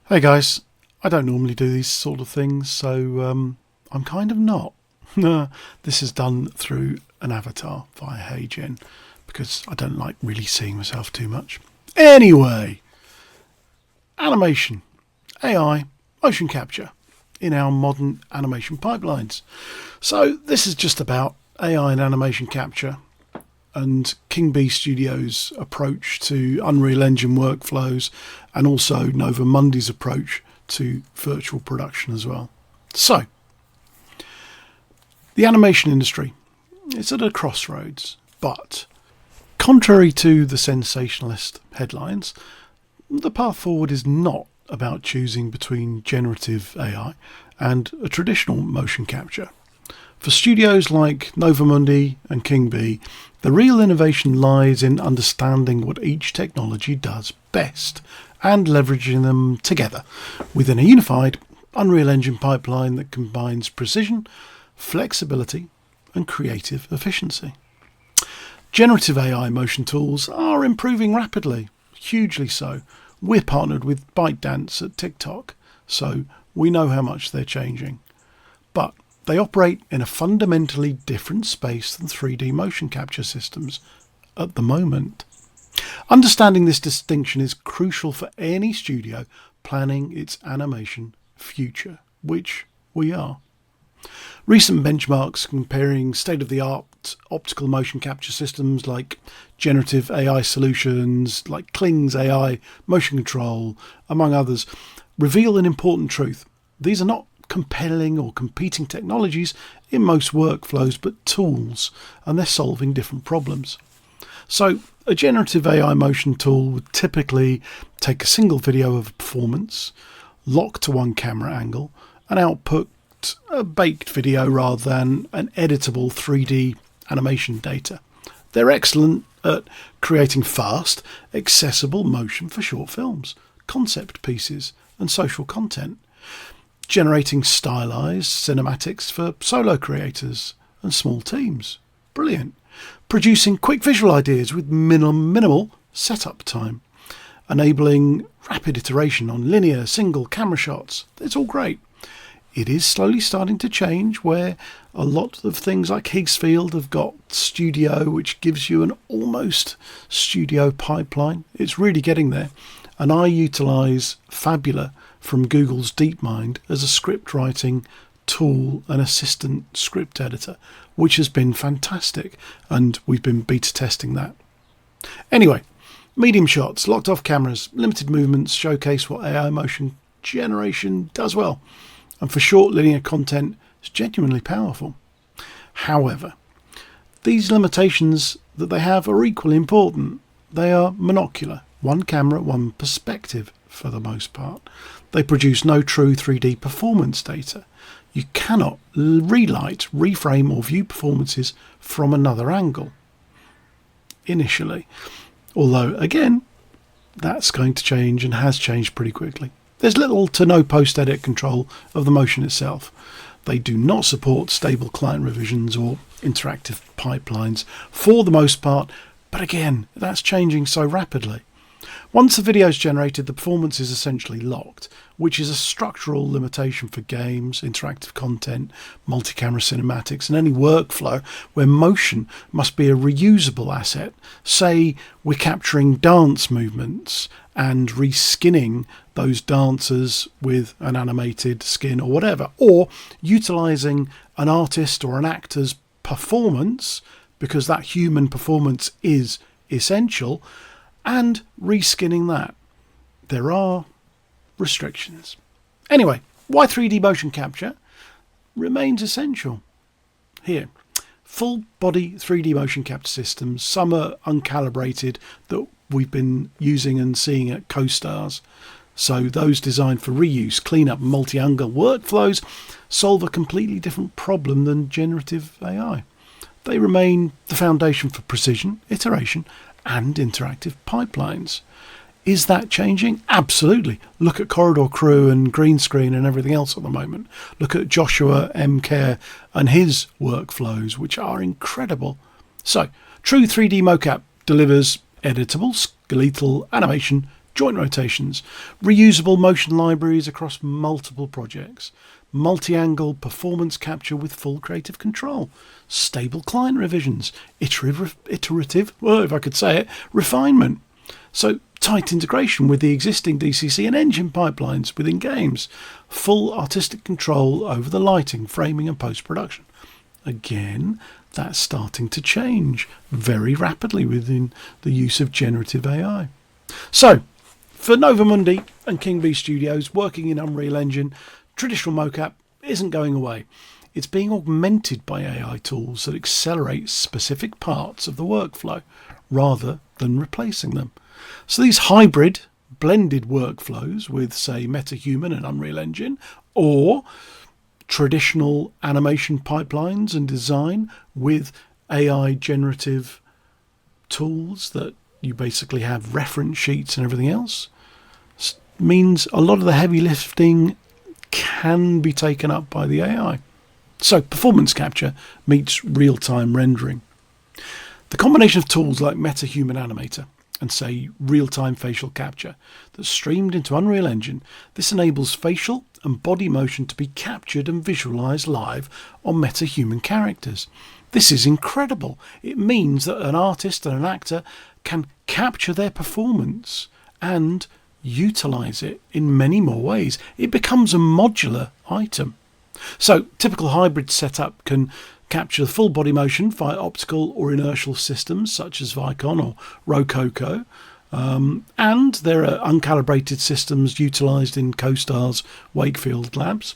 Hey guys, I don't normally do these sort of things, so I'm kind of not. This is done through an avatar via HeyGen because I don't like really seeing myself too much. Anyway, animation, AI, motion capture in our modern animation pipelines. So this is just about AI and animation capture and Kingbee Studios' approach to Unreal Engine workflows, and also Nova Mundi's approach to virtual production as well. So, the animation industry is at a crossroads, but contrary to the sensationalist headlines, the path forward is not about choosing between generative AI and a traditional motion capture. For studios like Nova Mundi and Kingbee, the real innovation lies in understanding what each technology does best and leveraging them together within a unified Unreal Engine pipeline that combines precision, flexibility, and creative efficiency. Generative AI motion tools are improving rapidly, hugely so. We're partnered with ByteDance at TikTok, so we know how much they're changing. But they operate in a fundamentally different space than 3D motion capture systems at the moment. Understanding this distinction is crucial for any studio planning its animation future, which we are. Recent benchmarks comparing state-of-the-art optical motion capture systems like generative AI solutions, like Kling's AI motion control, among others, reveal an important truth. These are not compelling or competing technologies in most workflows, but tools, and they're solving different problems. So a generative AI motion tool would typically take a single video of a performance, lock to one camera angle, and output a baked video rather than an editable 3D animation data. They're excellent at creating fast, accessible motion for short films, concept pieces, and social content, generating stylized cinematics for solo creators and small teams. Brilliant. Producing quick visual ideas with minimal setup time, enabling rapid iteration on linear single camera shots. It's all great. It is slowly starting to change, where a lot of things like Higgs Field have got Studio, which gives you an almost studio pipeline. It's really getting there. And I utilise Fabula from Google's DeepMind as a script writing tool and assistant script editor, which has been fantastic, and we've been beta testing that. Anyway, medium shots, locked off cameras, limited movements showcase what AI motion generation does well, and for short linear content it's genuinely powerful. However, these limitations that they have are equally important. They are monocular, one camera, one perspective for the most part. They produce no true 3D performance data. You cannot relight, reframe or view performances from another angle initially. Although, again, that's going to change and has changed pretty quickly. There's little to no post-edit control of the motion itself. They do not support stable client revisions or interactive pipelines for the most part, but again, that's changing so rapidly. Once the video is generated, the performance is essentially locked, which is a structural limitation for games, interactive content, multi-camera cinematics, and any workflow where motion must be a reusable asset. Say we're capturing dance movements and reskinning those dancers with an animated skin or whatever, or utilising an artist or an actor's performance because that human performance is essential, and reskinning that. There are restrictions. Anyway, why 3D motion capture remains essential? Here, full body 3D motion capture systems, some are uncalibrated that we've been using and seeing at co-stars. So those designed for reuse, cleanup, multi-angle workflows solve a completely different problem than generative AI. They remain the foundation for precision, iteration, and interactive pipelines. Is that changing? Absolutely. Look at Corridor Crew and green screen and everything else at the moment. Look at Joshua M. Kerr and his workflows, which are incredible. So, true 3D mocap delivers editable skeletal animation joint rotations, reusable motion libraries across multiple projects, multi-angle performance capture with full creative control, stable client revisions, iterative, well, if I could say it, refinement. So tight integration with the existing DCC and engine pipelines within games, full artistic control over the lighting, framing and post-production. Again, that's starting to change very rapidly within the use of generative AI. So, for Novamundi and Kingbee Studios working in Unreal Engine, traditional mocap isn't going away. It's being augmented by AI tools that accelerate specific parts of the workflow rather than replacing them. So these hybrid, blended workflows with, say, MetaHuman and Unreal Engine, or traditional animation pipelines and design with AI generative tools that you basically have reference sheets and everything else, means a lot of the heavy lifting can be taken up by the AI. So performance capture meets real-time rendering. The combination of tools like MetaHuman Animator and, say, real-time facial capture that's streamed into Unreal Engine, this enables facial and body motion to be captured and visualized live on MetaHuman characters. This is incredible. It means that an artist and an actor can capture their performance and utilize it in many more ways. It becomes a modular item. So typical hybrid setup can capture the full body motion via optical or inertial systems such as Vicon or Rococo, and there are uncalibrated systems utilised in CoStar's Wakefield labs.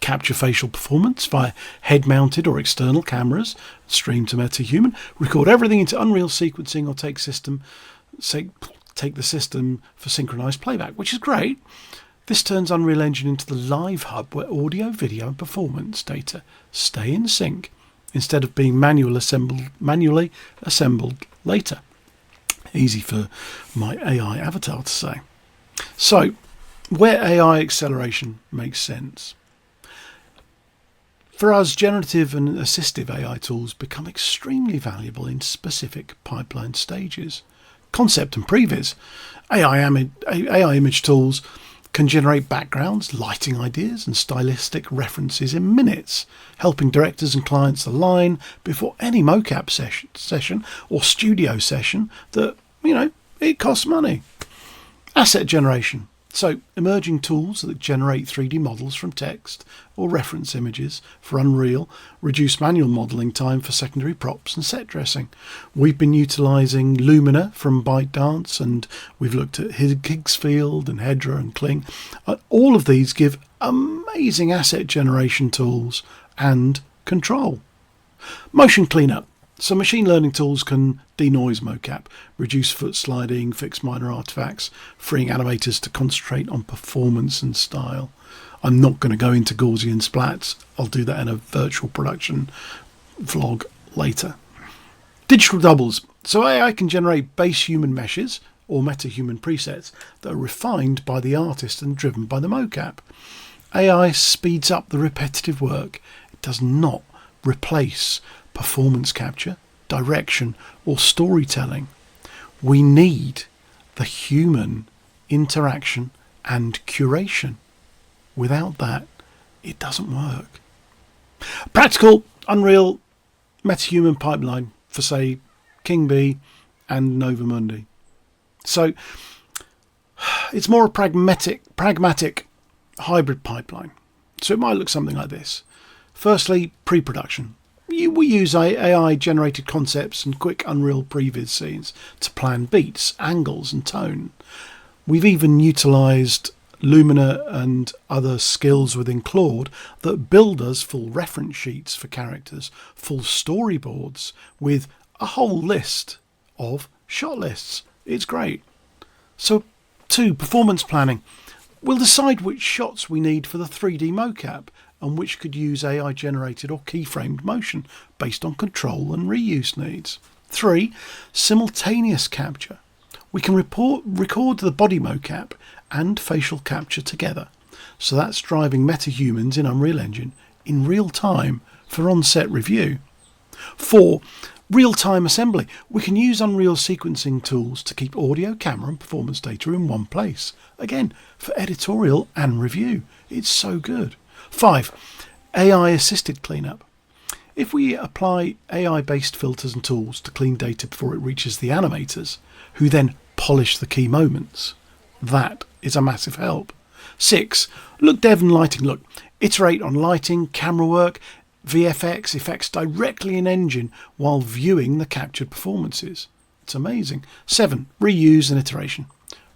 Capture facial performance via head-mounted or external cameras, stream to MetaHuman, record everything into Unreal sequencing, or take the system for synchronized playback, which is great. This turns Unreal Engine into the live hub where audio, video and performance data stay in sync instead of being manually assembled later. Easy for my AI avatar to say. So, where AI acceleration makes sense. For us, generative and assistive AI tools become extremely valuable in specific pipeline stages. Concept and previs. AI image tools can generate backgrounds, lighting ideas and stylistic references in minutes, helping directors and clients align before any mocap session or studio session that, it costs money. Asset generation. So emerging tools that generate 3D models from text or reference images for Unreal reduce manual modelling time for secondary props and set dressing. We've been utilising Lumina from ByteDance, and we've looked at Higgsfield and Hedra and Kling. All of these give amazing asset generation tools and control. Motion cleanup. So machine learning tools can denoise mocap, reduce foot sliding, fix minor artifacts, freeing animators to concentrate on performance and style. I'm not going to go into Gaussian splats. I'll do that in a virtual production vlog later. Digital doubles. So AI can generate base human meshes or MetaHuman presets that are refined by the artist and driven by the mocap. AI speeds up the repetitive work. It does not replace performance capture, direction or storytelling. We need the human interaction and curation. Without that, it doesn't work. Practical Unreal MetaHuman pipeline for, say, Kingbee and Novamundi. So it's more a pragmatic hybrid pipeline. So it might look something like this. Firstly, pre-production. We use AI-generated concepts and quick Unreal previs scenes to plan beats, angles and tone. We've even utilised Lumina and other skills within Claude that build us full reference sheets for characters, full storyboards with a whole list of shot lists. It's great. So 2, performance planning. We'll decide which shots we need for the 3D mocap and which could use AI generated or keyframed motion based on control and reuse needs. 3, simultaneous capture. We can record the body mocap and facial capture together. So that's driving MetaHumans in Unreal Engine in real time for on-set review. 4, Real-time assembly. We can use Unreal sequencing tools to keep audio, camera and performance data in one place. Again, for editorial and review. It's so good. 5. AI-assisted cleanup. If we apply AI-based filters and tools to clean data before it reaches the animators, who then polish the key moments, that is a massive help. 6. Look dev and lighting. Look, iterate on lighting, camera work, VFX effects directly in engine while viewing the captured performances. It's amazing. 7. Reuse and iteration.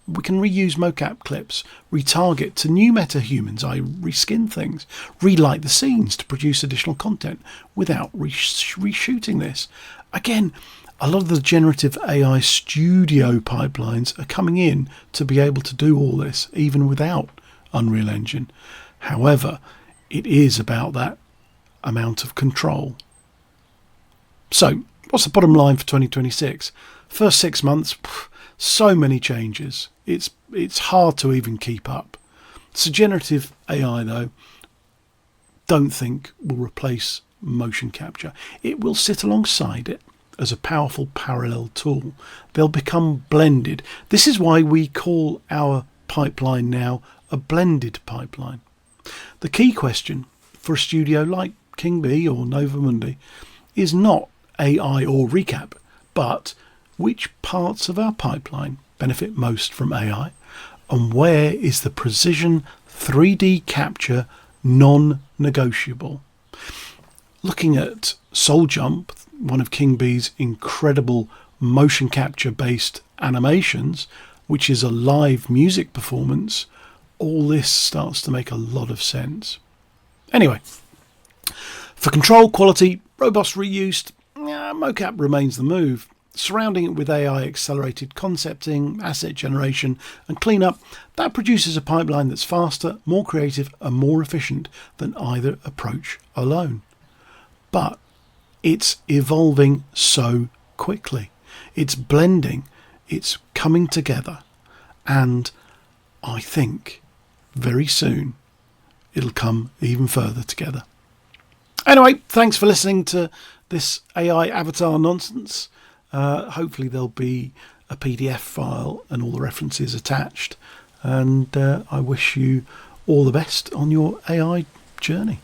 We can reuse mocap clips, retarget to new meta-humans, reskin things, relight the scenes to produce additional content without reshooting this. Again, a lot of the generative AI studio pipelines are coming in to be able to do all this, even without Unreal Engine. However, it is about that amount of control. So, what's the bottom line for 2026? First 6 months, so many changes. It's hard to even keep up. So generative AI, though, don't think will replace motion capture. It will sit alongside it as a powerful parallel tool. They'll become blended. This is why we call our pipeline now a blended pipeline. The key question for a studio like Kingbee or Nova Mundi is not AI or recap, but which parts of our pipeline benefit most from AI, and where is the precision 3D capture non-negotiable. Looking at Soul Jump, one of Kingbee's incredible motion capture based animations, which is a live music performance, all this starts to make a lot of sense. Anyway, for control, quality, robust reuse, mocap remains the move. Surrounding it with AI accelerated concepting, asset generation and cleanup, that produces a pipeline that's faster, more creative and more efficient than either approach alone. But it's evolving so quickly. It's blending, it's coming together, and I think very soon it'll come even further together. Anyway, thanks for listening to this AI avatar nonsense. Hopefully there'll be a PDF file and all the references attached, and I wish you all the best on your AI journey.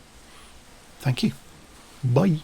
Thank you. Bye.